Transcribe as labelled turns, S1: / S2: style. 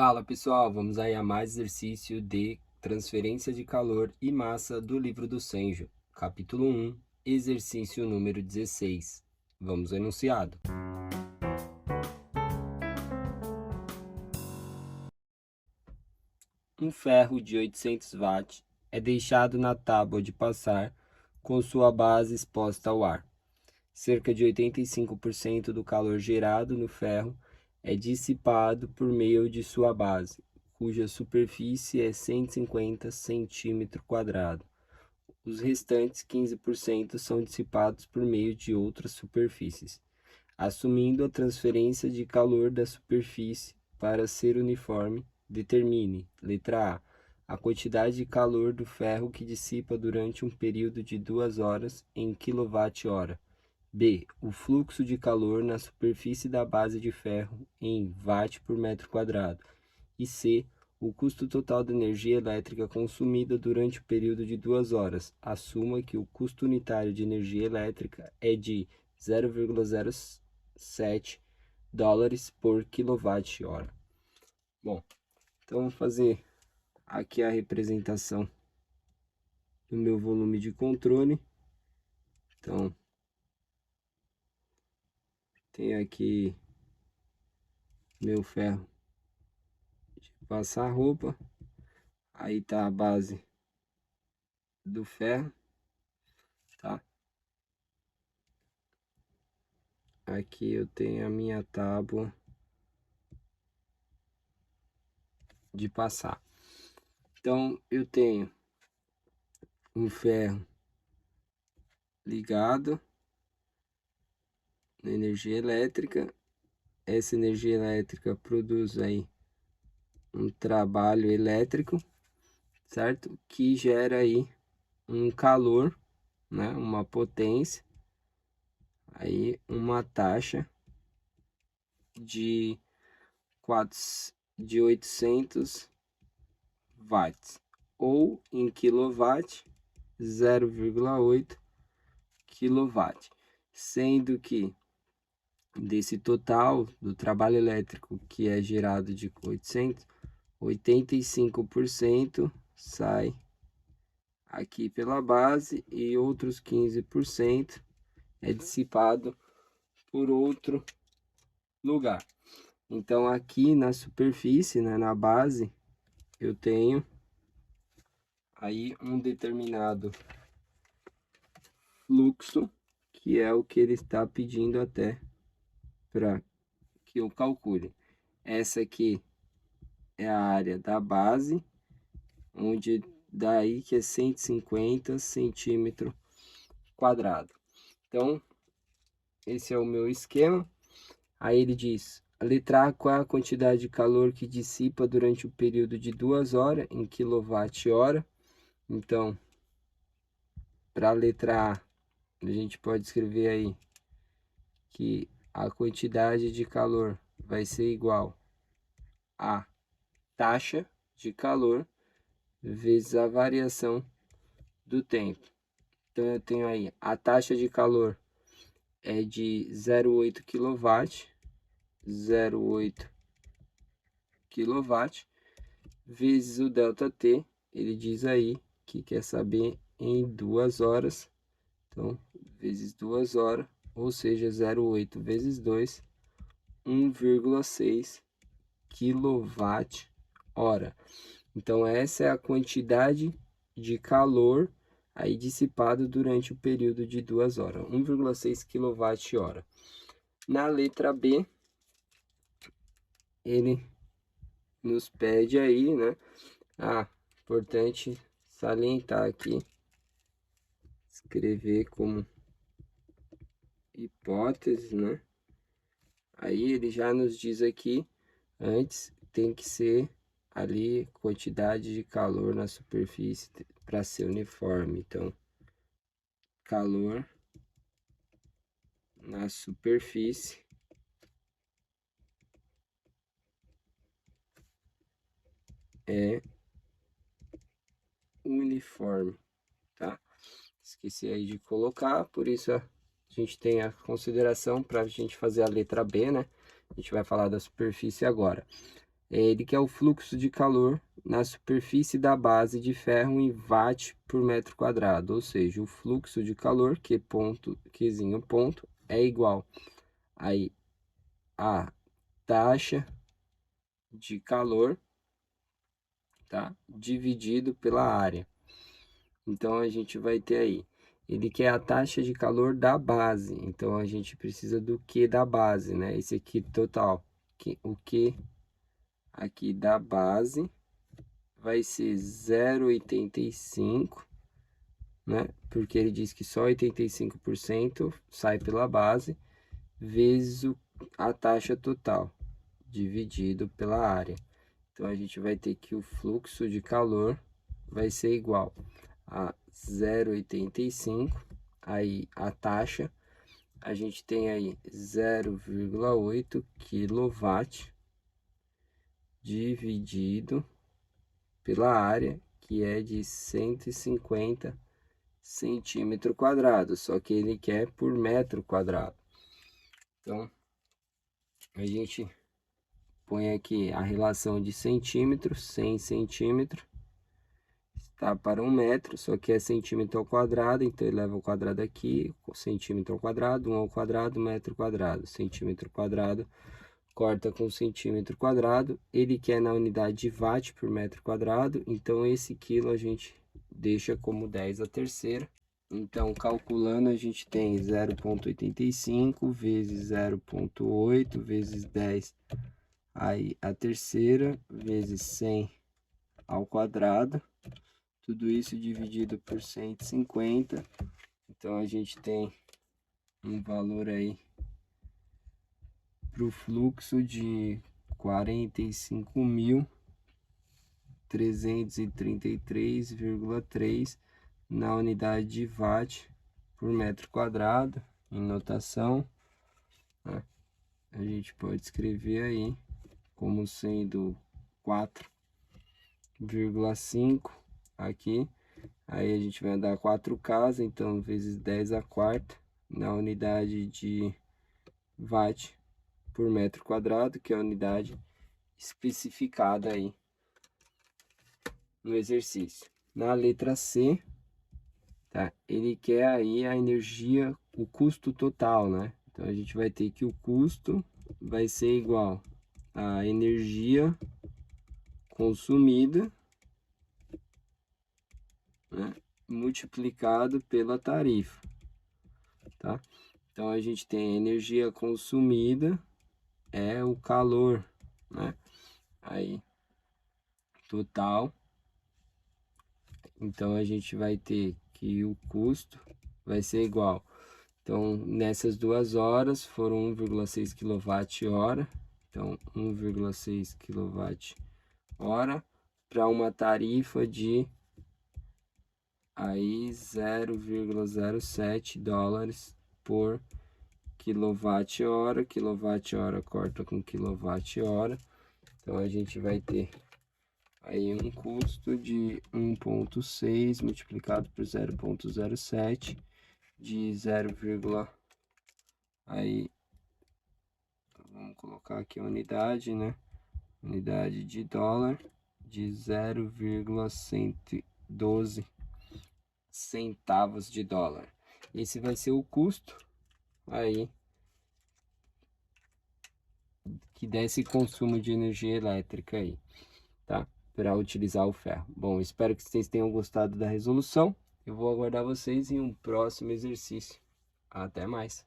S1: Fala pessoal, vamos aí a mais exercício de transferência de calor e massa do livro do Senjo, capítulo 1, exercício número 16. Vamos ao enunciado. Um ferro de 800 watts é deixado na tábua de passar com sua base exposta ao ar. Cerca de 85% do calor gerado no ferro é dissipado por meio de sua base, cuja superfície é 150 cm². Os restantes 15% são dissipados por meio de outras superfícies. Assumindo a transferência de calor da superfície para ser uniforme, determine, letra A quantidade de calor do ferro que dissipa durante um período de 2 horas em kWh. B. O fluxo de calor na superfície da base de ferro em watt por metro quadrado. E C. O custo total da energia elétrica consumida durante o período de 2 horas. Assuma que o custo unitário de energia elétrica é de 0,07 dólares por quilowatt-hora. Bom, então vamos fazer aqui a representação do meu volume de controle. Então, tem aqui meu ferro de passar roupa. Aí tá a base do ferro, tá? Aqui eu tenho a minha tábua de passar. Então eu tenho um ferro ligado na energia elétrica. Essa energia elétrica produz aí um trabalho elétrico, certo? Que gera aí um calor, né? Uma potência, aí uma taxa de 800 watts, ou em quilowatt, 0,8 kW, sendo que desse total do trabalho elétrico que é gerado de 800, 85% sai aqui pela base e outros 15% é dissipado por outro lugar. Então aqui na superfície, né, na base, eu tenho aí um determinado fluxo, que é o que ele está pedindo até para que eu calcule. Essa aqui é a área da base, onde daí que é 150 centímetros quadrados. Então, esse é o meu esquema. Aí ele diz, a letra A, qual é a quantidade de calor que dissipa durante o período de 2 horas em kWh. Então, para a letra A, a gente pode escrever aí que a quantidade de calor vai ser igual a taxa de calor vezes a variação do tempo. Então eu tenho aí a taxa de calor é de 0,8 kW, 0,8 kW vezes o ΔT. Ele diz aí que quer saber em 2 horas. Então, vezes 2 horas, ou seja, 0,8 vezes 2, 1,6 kWh. Então, essa é a quantidade de calor aí dissipado durante o período de 2 horas, 1,6 kWh. Na letra B, ele nos pede aí, né? Importante salientar aqui, escrever como hipótese, né? Aí ele já nos diz aqui, antes tem que ser ali quantidade de calor na superfície para ser uniforme. Então, calor na superfície é uniforme, tá? Esqueci aí de colocar, por isso a gente tem a consideração para a gente fazer a letra B, né? A gente vai falar da superfície agora. Ele quer o fluxo de calor na superfície da base de ferro em watt por metro quadrado, ou seja, o fluxo de calor, Q ponto, Qzinho ponto, é igual aí a taxa de calor, tá? Dividido pela área. Então, a gente vai ter aí, ele quer a taxa de calor da base, então a gente precisa do Q da base, né? Esse aqui total, o Q aqui da base vai ser 0,85, né? Porque ele diz que só 85% sai pela base, vezes a taxa total, dividido pela área. Então, a gente vai ter que o fluxo de calor vai ser igual a 0,85, aí a taxa, a gente tem aí 0,8 kW dividido pela área, que é de 150 centímetro quadrado, só que ele quer por metro quadrado. Então, a gente põe aqui a relação de centímetros, 100 centímetros, está para 1 metro, só que é centímetro ao quadrado, então ele leva o quadrado aqui, centímetro ao quadrado, 1 ao quadrado, metro quadrado, centímetro quadrado, corta com centímetro quadrado, ele quer na unidade de watt por metro quadrado, então esse quilo a gente deixa como 10 a terceira. Então, calculando, a gente tem 0,85 vezes 0,8 vezes 10 aí a terceira, vezes 100 ao quadrado, tudo isso dividido por 150, então a gente tem um valor aí para o fluxo de 45.333,3 na unidade de watt por metro quadrado, em notação, né? A gente pode escrever aí como sendo 4,5 aqui, aí a gente vai andar 4 casas, então vezes 10 a quarta na unidade de watt por metro quadrado, que é a unidade especificada aí no exercício. Na letra C, tá? Ele quer aí a energia, o custo total, né? Então a gente vai ter que o custo vai ser igual a energia consumida, né, multiplicado pela tarifa, tá? Então a gente tem a energia consumida é o calor, né? Aí total. Então a gente vai ter que o custo vai ser igual. Então nessas 2 horas foram 1,6 kWh. Então 1,6 kWh para uma tarifa de aí 0,07 dólares por quilowatt-hora. Quilowatt-hora corta com quilowatt-hora. Então a gente vai ter aí um custo de 1,6 multiplicado por 0,07 de 0, aí vamos colocar aqui a unidade, né? Unidade de dólar de 0,112 centavos de dólar. Esse vai ser o custo aí que desse consumo de energia elétrica aí, tá? Para utilizar o ferro. Bom, espero que vocês tenham gostado da resolução. Eu vou aguardar vocês em um próximo exercício. Até mais!